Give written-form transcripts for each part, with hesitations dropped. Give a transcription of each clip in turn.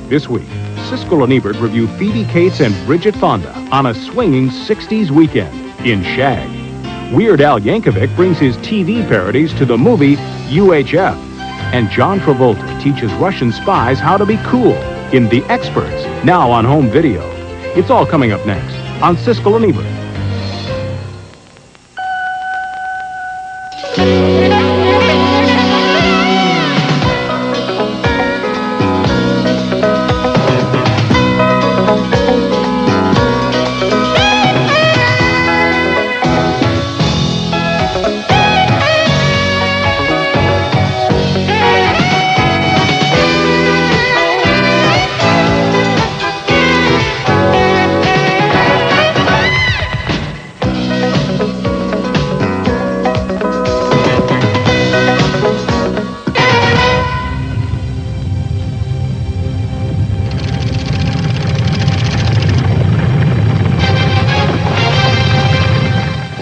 This week, Siskel and Ebert review Phoebe Cates and Bridget Fonda on a swinging 60s weekend in Shag. Weird Al Yankovic brings his TV parodies to the movie UHF. And John Travolta teaches Russian spies how to be cool in The Experts, now on home video. It's all coming up next on Siskel and Ebert.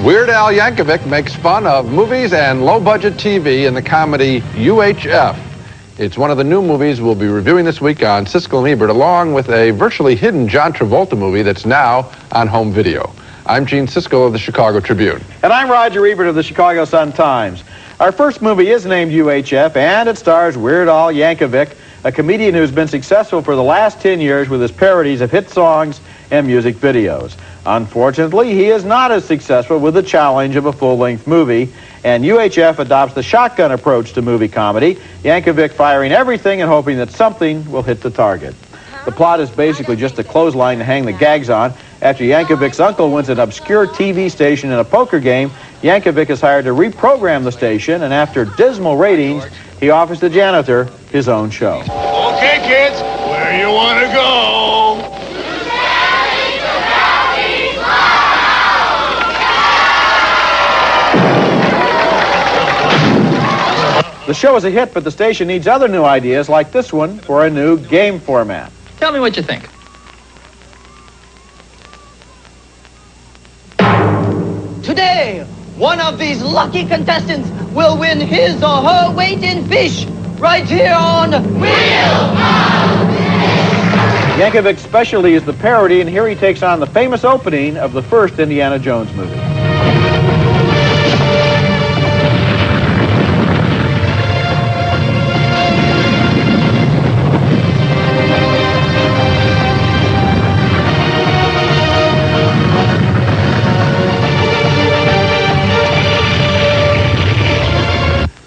Weird Al Yankovic makes fun of movies and low-budget TV in the comedy UHF. It's one of the new movies we'll be reviewing this week on Siskel and Ebert, along with a virtually hidden John Travolta movie that's now on home video. I'm Gene Siskel of the Chicago Tribune. And I'm Roger Ebert of the Chicago Sun-Times. Our first movie is named UHF, and it stars Weird Al Yankovic, a comedian who's been successful for the last 10 years with his parodies of hit songs and music videos. Unfortunately, he is not as successful with the challenge of a full-length movie, and UHF adopts the shotgun approach to movie comedy, Yankovic firing everything and hoping that something will hit the target. The plot is basically just a clothesline to hang the gags on. After Yankovic's uncle wins an obscure TV station in a poker game, Yankovic is hired to reprogram the station, and after dismal ratings, he offers the janitor his own show. Okay, kids, where you want to go? The show is a hit, but the station needs other new ideas like this one for a new game format. Tell me what you think. Today, one of these lucky contestants will win his or her weight in fish right here on Wheel of Fish. Yankovic's specialty is the parody, and here he takes on the famous opening of the first Indiana Jones movie.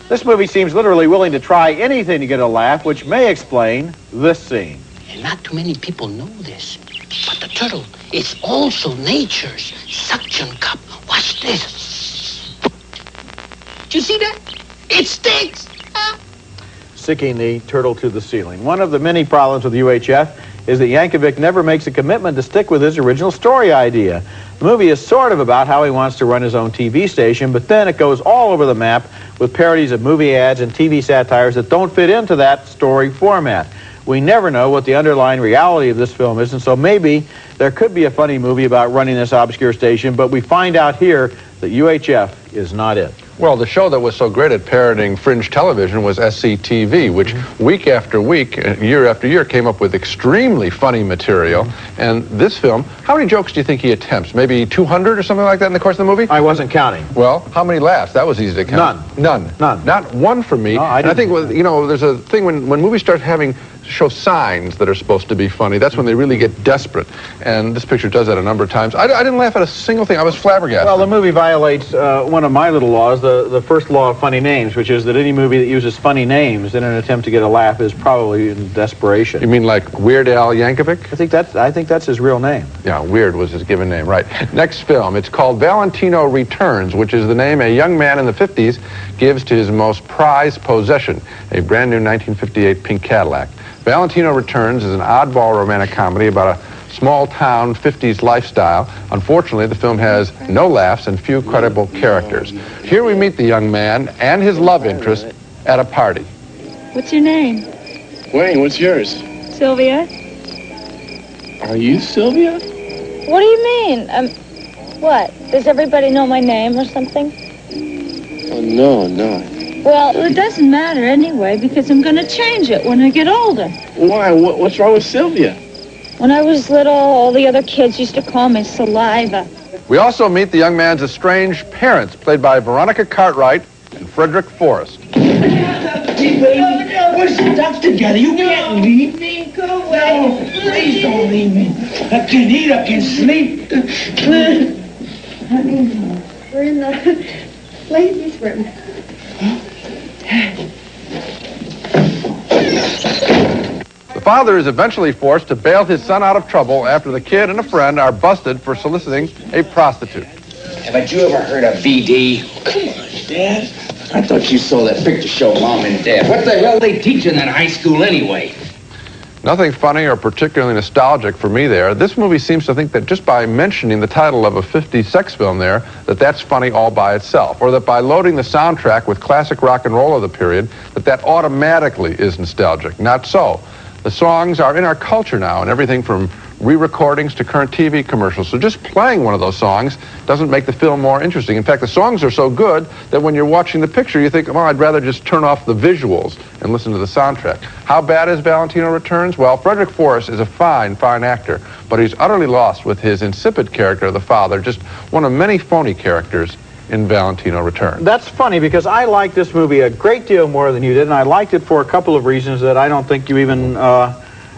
This movie seems literally willing to try anything to get a laugh, which may explain this scene. And not too many people know this, but the turtle is also nature's suction cup. Watch this. Did you see that? It stinks. Sticking the turtle to the ceiling. One of the many problems with UHF is that Yankovic never makes a commitment to stick with his original story idea. The movie is sort of about how he wants to run his own TV station, but then it goes all over the map with parodies of movie ads and TV satires that don't fit into that story format. We never know what the underlying reality of this film is, and so maybe there could be a funny movie about running this obscure station, but we find out here that UHF is not it. Well, the show that was so great at parodying fringe television was SCTV, which week after week, year after year, came up with extremely funny material. And this film, how many jokes do you think he attempts? Maybe 200 or something like that in the course of the movie? I wasn't counting. Well, how many laughs? That was easy to count. None. Not one for me. No, I think, you know, there's a thing when movies start having show signs that are supposed to be funny. That's when they really get desperate. And this picture does that a number of times. I didn't laugh at a single thing. I was flabbergasted. Well, the movie violates one of my little laws, the first law of funny names, which is that any movie that uses funny names in an attempt to get a laugh is probably in desperation. You mean like Weird Al Yankovic? I think that's his real name. Yeah, Weird was his given name, right. Next film, it's called Valentino Returns, which is the name a young man in the 50s gives to his most prized possession, a brand new 1958 pink Cadillac. Valentino Returns is an oddball romantic comedy about a small-town 50s lifestyle. Unfortunately, the film has no laughs and few credible characters. Here we meet the young man and his love interest at a party. What's your name? Wayne, what's yours? Sylvia? Are you Sylvia? What do you mean? What? Does everybody know my name or something? Oh, no. Well, it doesn't matter anyway because I'm going to change it when I get older. Why? What's wrong with Sylvia? When I was little, all the other kids used to call me Saliva. We also meet the young man's estranged parents, played by Veronica Cartwright and Frederick Forrest. Hey, baby, we're stuck together. You can't leave me. Go away. No, please don't leave me. I can't eat, I can't sleep. Honey, we're in the ladies' room. The father is eventually forced to bail his son out of trouble after the kid and a friend are busted for soliciting a prostitute. Haven't you ever heard of VD? Come on, Dad. I thought you saw that picture show, Mom and Dad. What the hell they teach in that high school anyway? Nothing funny or particularly nostalgic for me there. This movie seems to think that just by mentioning the title of a 50s sex film there, that's funny all by itself, or that by loading the soundtrack with classic rock and roll of the period, that automatically is nostalgic. Not so. The songs are in our culture now, and everything from re-recordings to current TV commercials. So just playing one of those songs doesn't make the film more interesting. In fact, the songs are so good that when you're watching the picture, you think, well, I'd rather just turn off the visuals and listen to the soundtrack. How bad is Valentino Returns? Well, Frederick Forrest is a fine, fine actor, but he's utterly lost with his insipid character of the father, just one of many phony characters in Valentino Returns. That's funny because I like this movie a great deal more than you did, and I liked it for a couple of reasons that I don't think you even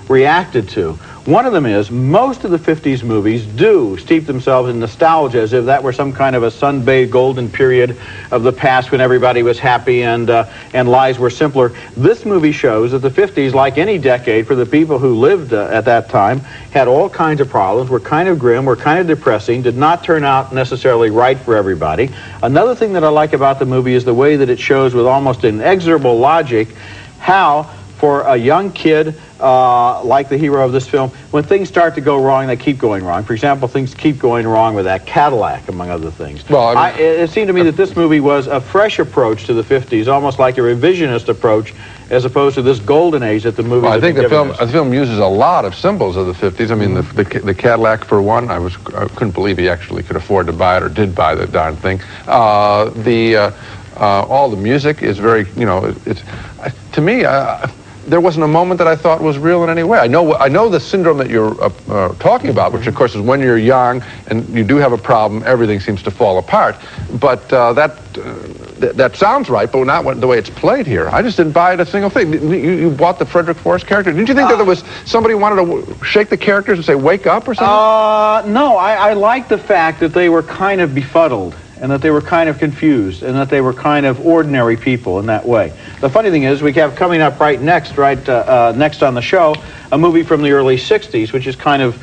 reacted to. One of them is most of the 50s movies do steep themselves in nostalgia as if that were some kind of a sun-bathed golden period of the past when everybody was happy and lives were simpler. This movie shows that the 50s, like any decade for the people who lived at that time, had all kinds of problems, were kind of grim, were kind of depressing, did not turn out necessarily right for everybody. Another thing that I like about the movie is the way that it shows with almost inexorable logic how, for a young kid like the hero of this film, when things start to go wrong, they keep going wrong. For example, things keep going wrong with that Cadillac, among other things. Well, I mean, it seemed to me that this movie was a fresh approach to the 50s, almost like a revisionist approach, as opposed to this golden age that the movie. Well, I think the film uses a lot of symbols of the 50s. I mean, the Cadillac, for one, I couldn't believe he actually could afford to buy it or did buy the darn thing. All the music is very, it's to me. There wasn't a moment that I thought was real in any way. I know the syndrome that you're talking about, which of course is when you're young and you do have a problem, everything seems to fall apart. But that sounds right, but not the way it's played here. I just didn't buy it a single thing. You bought the Frederick Forrest character. Didn't you think that there was somebody wanted to shake the characters and say, wake up or something? No, I like the fact that they were kind of befuddled, and that they were kind of confused, and that they were kind of ordinary people in that way. The funny thing is, we have coming up next on the show, a movie from the early 60s, which is kind of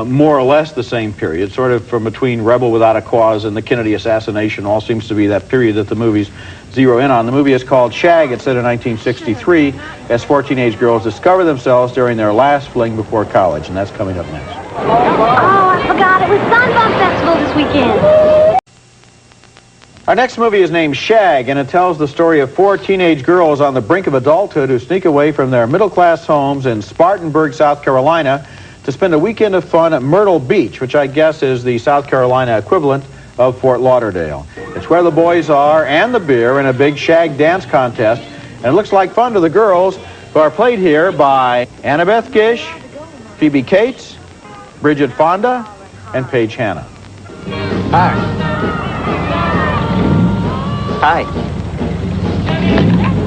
more or less the same period, sort of from between Rebel Without a Cause and the Kennedy assassination. All seems to be that period that the movies zero in on. The movie is called Shag. It's set in 1963, as four teenage girls discover themselves during their last fling before college, and that's coming up next. Oh, I forgot. It was Sunbump Festival this weekend. Our next movie is named Shag, and it tells the story of four teenage girls on the brink of adulthood who sneak away from their middle-class homes in Spartanburg, South Carolina, to spend a weekend of fun at Myrtle Beach, which I guess is the South Carolina equivalent of Fort Lauderdale. It's where the boys are and the beer in a big shag dance contest, and it looks like fun to the girls, who are played here by Annabeth Gish, Phoebe Cates, Bridget Fonda, and Paige Hanna. Hi. Hi.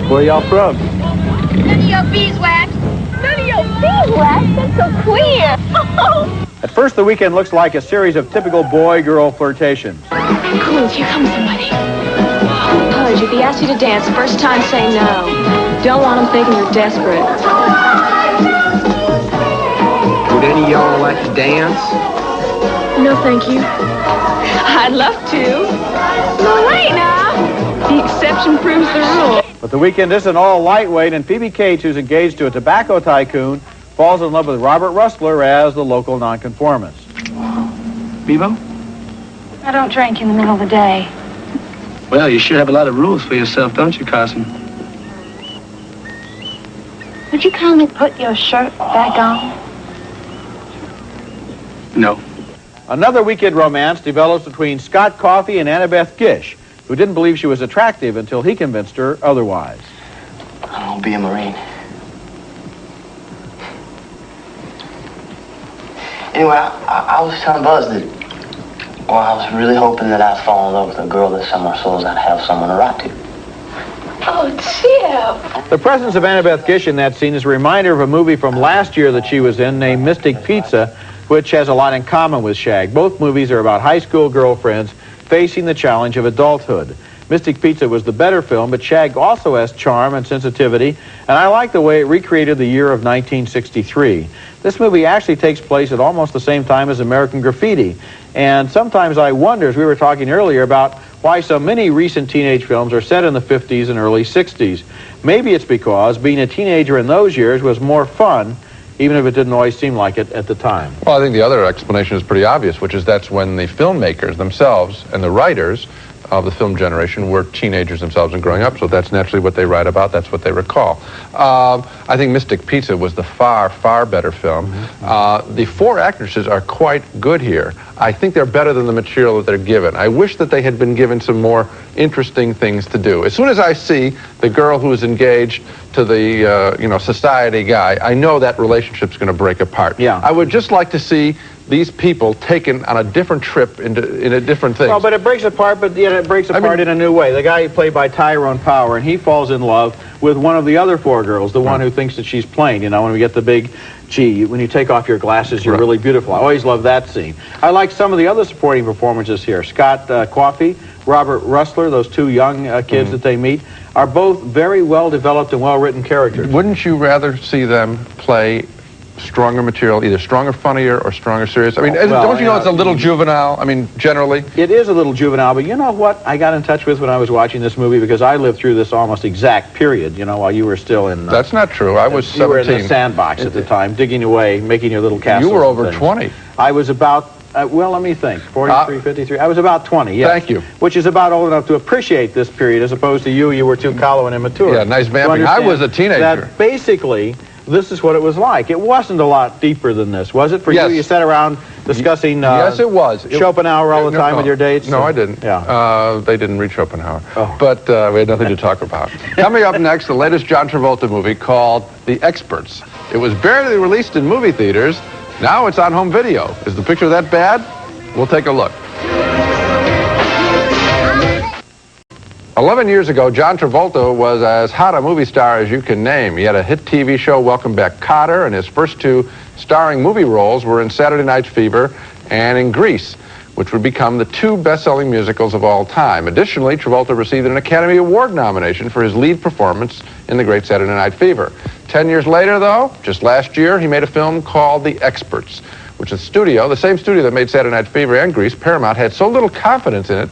Where y'all from? None of your beeswax. None of your beeswax? That's so queer. At first, the weekend looks like a series of typical boy-girl flirtations. Cool, here comes somebody. Courage, if he asks you to dance, first time say no. Don't want him thinking you're desperate. Would any of y'all like to dance? No, thank you. I'd love to. No, wait now. The exception proves the rule. But the weekend isn't all lightweight, and Phoebe Cates, who's engaged to a tobacco tycoon, falls in love with Robert Rustler as the local nonconformist. Bevo? I don't drink in the middle of the day. Well, you sure have a lot of rules for yourself, don't you, Carson? Would you kindly put your shirt back on? No. Another weekend romance develops between Scott Coffey and Annabeth Gish. who didn't believe she was attractive until he convinced her otherwise. I'll be a Marine. Anyway, I was telling Buzz that, well, I was really hoping that I'd fall in love with a girl that somewhere souls I'd have someone to write to. Oh, Chip. The presence of Annabeth Gish in that scene is a reminder of a movie from last year that she was in named Mystic Pizza, which has a lot in common with Shag. Both movies are about high school girlfriends facing the challenge of adulthood. Mystic Pizza was the better film, but Shag also has charm and sensitivity, and I like the way it recreated the year of 1963. This movie actually takes place at almost the same time as American Graffiti, and sometimes I wonder, as we were talking earlier, about why so many recent teenage films are set in the 50s and early 60s. Maybe it's because being a teenager in those years was more fun, even if it didn't always seem like it at the time. Well, I think the other explanation is pretty obvious, which is that's when the filmmakers themselves and the writers of the film generation were teenagers themselves and growing up, so that's naturally what they write about, that's what they recall. I think Mystic Pizza was the far, far better film. The four actresses are quite good here. I think they're better than the material that they're given. I wish that they had been given some more interesting things to do. As soon as I see the girl who is engaged to the society guy, I know that relationship's going to break apart. Yeah. I would just like to see these people taken on a different trip in a different thing. Well, but it breaks apart, but yet it breaks apart in a new way. The guy played by Tyrone Power, and he falls in love with one of the other four girls, the one who thinks that she's plain. You know, when we get the big, gee, when you take off your glasses, you're really beautiful. I always love that scene. I like some of the other supporting performances here. Scott Coffey, Robert Russler, those two young kids that they meet, are both very well-developed and well-written characters. Wouldn't you rather see them play stronger material, either stronger, funnier, or stronger, serious? I mean, don't you know it's a little juvenile? I mean, generally. It is a little juvenile, but you know what I got in touch with when I was watching this movie, because I lived through this almost exact period, you know, while you were still in... That's not true. I was 17. You were in the sandbox at the time, digging away, making your little castles. You were over 20. I was about, well, let me think, 43, 53. I was about 20, yes. Thank you. Which is about old enough to appreciate this period, as opposed to you were too callow and immature. Yeah, nice vamping. I was a teenager. That basically, this is what it was like. It wasn't a lot deeper than this, was it? For you, you sat around discussing yes, it was. Schopenhauer all the time with your dates? No, I didn't. Yeah. They didn't read Schopenhauer. But we had nothing to talk about. Coming up next, the latest John Travolta movie called The Experts. It was barely released in movie theaters. Now it's on home video. Is the picture that bad? We'll take a look. 11 years ago, John Travolta was as hot a movie star as you can name. He had a hit TV show, Welcome Back, Kotter, and his first two starring movie roles were in Saturday Night Fever and in Grease, which would become the two best-selling musicals of all time. Additionally, Travolta received an Academy Award nomination for his lead performance in The Great Saturday Night Fever. 10 years later, though, just last year, he made a film called The Experts, which the same studio that made Saturday Night Fever and Grease, Paramount, had so little confidence in it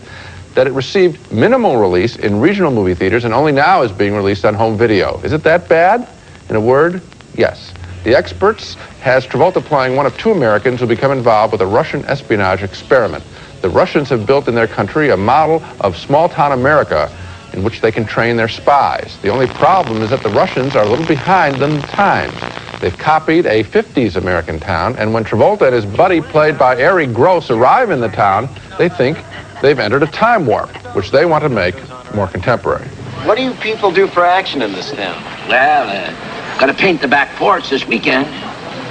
that it received minimal release in regional movie theaters and only now is being released on home video. Is it that bad? In a word, yes. The Experts has Travolta playing one of two Americans who become involved with a Russian espionage experiment. The Russians have built in their country a model of small-town America in which they can train their spies. The only problem is that the Russians are a little behind the times. They've copied a 50s American town, and when Travolta and his buddy, played by Ari Gross, arrive in the town, they think they've entered a time warp, which they want to make more contemporary. What do you people do for action in this town? Well, gonna paint the back porch this weekend.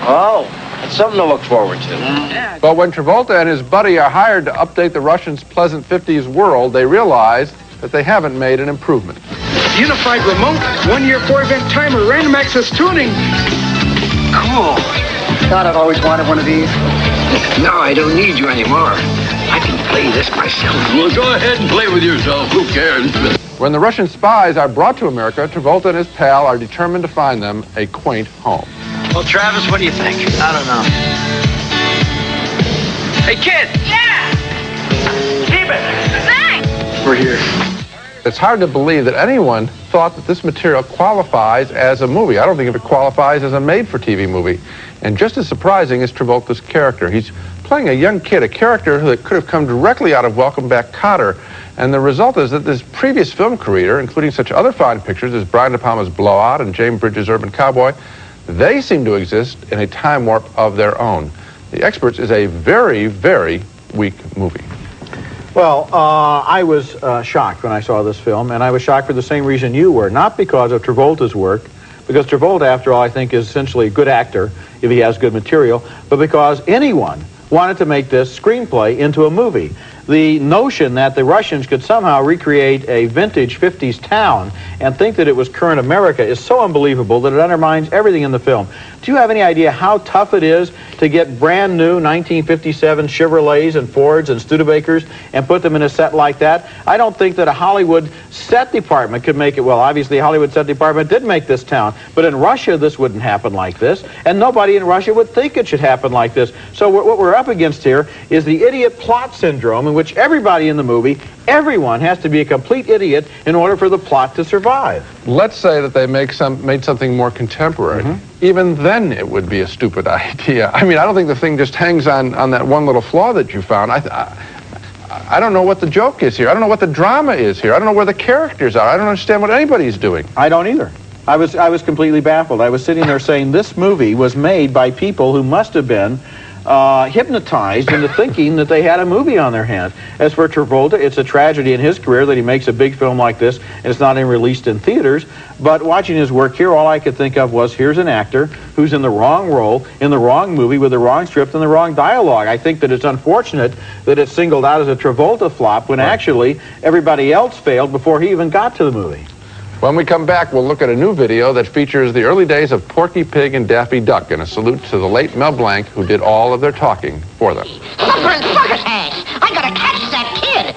Oh, that's something to look forward to. But when Travolta and his buddy are hired to update the Russians' pleasant 50s world, they realize that they haven't made an improvement. Unified remote, 1-year 4-event timer, random access tuning. Cool. Thought I've always wanted one of these. No, I don't need you anymore. I can play this myself. Well, go ahead and play with yourself. Who cares? When the Russian spies are brought to America, Travolta and his pal are determined to find them a quaint home. Well, Travis, what do you think? I don't know. Hey, kid! Yeah! Keep it! Thanks! We're here. It's hard to believe that anyone thought that this material qualifies as a movie. I don't think it qualifies as a made-for-TV movie. And just as surprising is Travolta's character. He's playing a young kid, a character that could have come directly out of Welcome Back, Kotter. And the result is that this previous film career, including such other fine pictures as Brian De Palma's Blowout and James Bridges' Urban Cowboy, they seem to exist in a time warp of their own. The Experts is a very, very weak movie. Well, I was shocked when I saw this film, and I was shocked for the same reason you were. Not because of Travolta's work, because Travolta, after all, I think is essentially a good actor if he has good material, but because anyone wanted to make this screenplay into a movie. The notion that the Russians could somehow recreate a vintage 50s town and think that it was current America is so unbelievable that it undermines everything in the film. Do you have any idea how tough it is to get brand new 1957 Chevrolets and Fords and Studebakers and put them in a set like that? I don't think that a Hollywood set department could make it. Well, obviously, a Hollywood set department did make this town, but in Russia, this wouldn't happen like this, and nobody in Russia would think it should happen like this. So what we're up against here is the idiot plot syndrome, in which everybody in the movie, everyone has to be a complete idiot in order for the plot to survive. Let's say that they made something more contemporary. Even then, it would be a stupid idea. I mean, I don't think the thing just hangs on that one little flaw that you found. I don't know what the joke is here. I don't know what the drama is here. I don't know where the characters are. I don't understand what anybody's doing. I don't either. I was completely baffled. I was sitting there saying this movie was made by people who must have been hypnotized into thinking that they had a movie on their hands. As for Travolta, it's a tragedy in his career that he makes a big film like this and it's not even released in theaters. But watching his work here, all I could think of was, here's an actor who's in the wrong role, in the wrong movie, with the wrong script and the wrong dialogue. I think that it's unfortunate that it's singled out as a Travolta flop when actually everybody else failed before he even got to the movie. When we come back, we'll look at a new video that features the early days of Porky Pig and Daffy Duck, and a salute to the late Mel Blanc, who did all of their talking for them. I gotta catch that kid!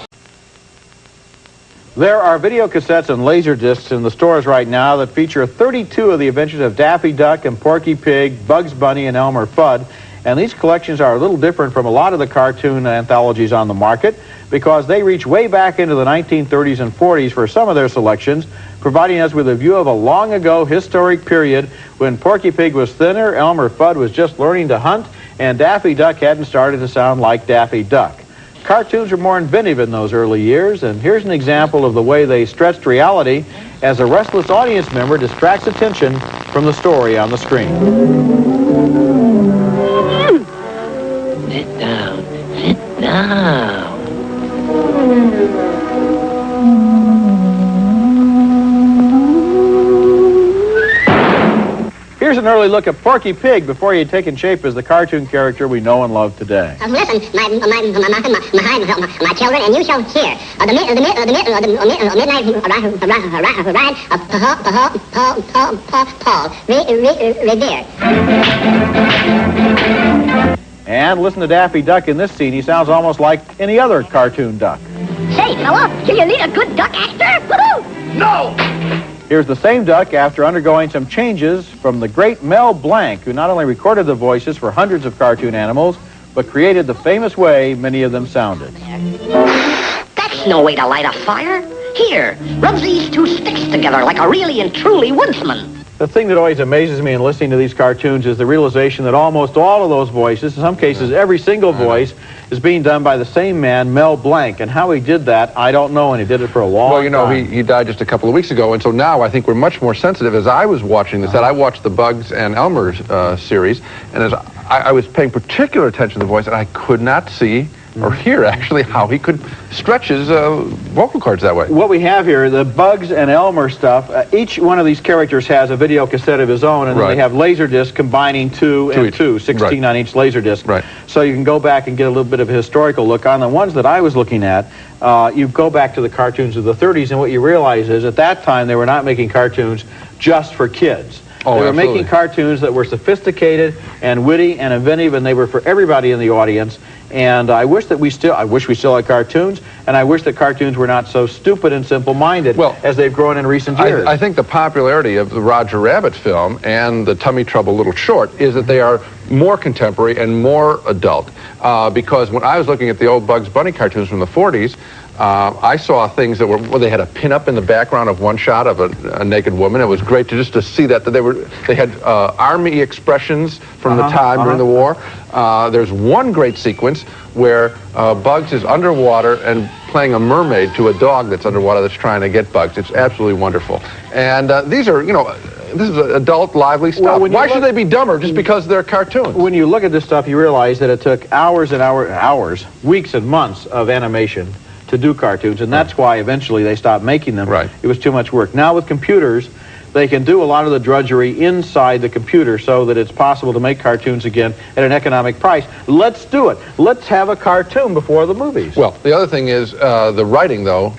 There are video cassettes and laser discs in the stores right now that feature 32 of the adventures of Daffy Duck and Porky Pig, Bugs Bunny, and Elmer Fudd. And these collections are a little different from a lot of the cartoon anthologies on the market because they reach way back into the 1930s and 40s for some of their selections, providing us with a view of a long ago historic period when Porky Pig was thinner, Elmer Fudd was just learning to hunt, and Daffy Duck hadn't started to sound like Daffy Duck. Cartoons were more inventive in those early years, and here's an example of the way they stretched reality as a restless audience member distracts attention from the story on the screen. Sit down. Sit down. Here's an early look at Porky Pig before he had taken shape as the cartoon character we know and love today. Listen, my children, and you shall hear the midnight ride of Paul Revere. And listen to Daffy Duck in this scene. He sounds almost like any other cartoon duck. Say, fella, do you need a good duck actor? Woohoo! No! Here's the same duck after undergoing some changes from the great Mel Blanc, who not only recorded the voices for hundreds of cartoon animals, but created the famous way many of them sounded. That's no way to light a fire. Here, rub these two sticks together like a really and truly woodsman. The thing that always amazes me in listening to these cartoons is the realization that almost all of those voices, in some cases every single voice, is being done by the same man, Mel Blanc. And how he did that, I don't know, and he did it for a long time. Well, you know, he died just a couple of weeks ago, and so now I think we're much more sensitive. As I was watching this, I watched the Bugs and Elmer series, and as I was paying particular attention to the voice, and I could not see or hear, actually, how he could stretch his vocal cords that way. What we have here, the Bugs and Elmer stuff, each one of these characters has a video cassette of his own, and then they have laser discs combining two and two, 16 on each laser disc. Right. So you can go back and get a little bit of a historical look. On the ones that I was looking at, you go back to the cartoons of the 30s, and what you realize is at that time they were not making cartoons just for kids. They were making cartoons that were sophisticated and witty and inventive, and they were for everybody in the audience. And I wish we still had cartoons, and I wish that cartoons were not so stupid and simple-minded as they've grown in recent years. I think the popularity of the Roger Rabbit film and the Tummy Trouble Little Short is that they are more contemporary and more adult. Because when I was looking at the old Bugs Bunny cartoons from the 40s, I saw things that were, they had a pin-up in the background of one shot of a naked woman. It was great to see that they had army expressions from the time during the war. There's one great sequence where Bugs is underwater and playing a mermaid to a dog that's underwater that's trying to get Bugs. It's absolutely wonderful. And these are, this is adult, lively stuff. Why should they be dumber just because they're cartoons? When you look at this stuff, you realize that it took hours and hours, weeks and months of animation to do cartoons, and that's why eventually they stopped making them. Right. It was too much work. Now with computers, they can do a lot of the drudgery inside the computer so that it's possible to make cartoons again at an economic price. Let's do it. Let's have a cartoon before the movies. Well, the other thing is the writing, though,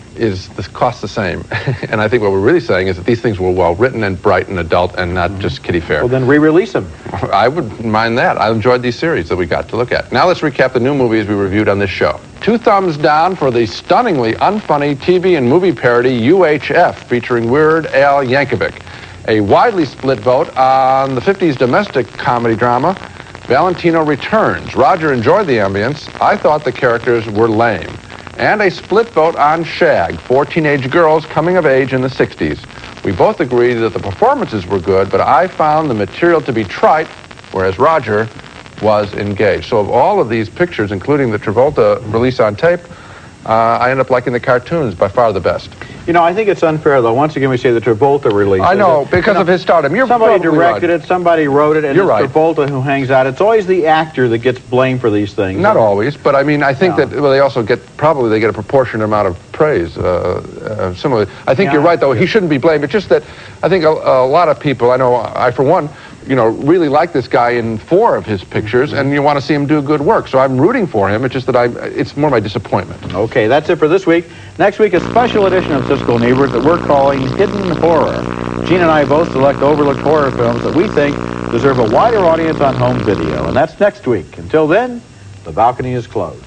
costs the same. And I think what we're really saying is that these things were well written and bright and adult and not just kiddie fair. Well, then re-release them. I wouldn't mind that. I enjoyed these series that we got to look at. Now let's recap the new movies we reviewed on this show. 2 thumbs down for the stunningly unfunny TV and movie parody UHF featuring Weird Al Yankovic. A widely split vote on the 50s domestic comedy drama Valentino Returns. Roger enjoyed the ambience. I thought the characters were lame. And a split vote on Shag, 4 teenage girls coming of age in the 60s. We both agreed that the performances were good, but I found the material to be trite, whereas Roger was engaged. So of all of these pictures, including the Travolta release on tape, I end up liking the cartoons by far the best. You know, I think it's unfair, though. Once again, we say the Travolta release. I know, because of his stardom. Somebody directed it, somebody wrote it, and You're it's right. Travolta who hangs out. It's always the actor that gets blamed for these things. Not always, but I mean, I think that they also get a proportionate amount of praise. Similarly, I think you're right, though. He shouldn't be blamed. It's just that I think a lot of people, I know I, for one, really like this guy in 4 of his pictures, and you want to see him do good work. So I'm rooting for him. It's just that it's more my disappointment. Okay, that's it for this week. Next week, a special edition of Siskel and Ebert that we're calling Hidden Horror. Gene and I both select overlooked horror films that we think deserve a wider audience on home video, and that's next week. Until then, the balcony is closed.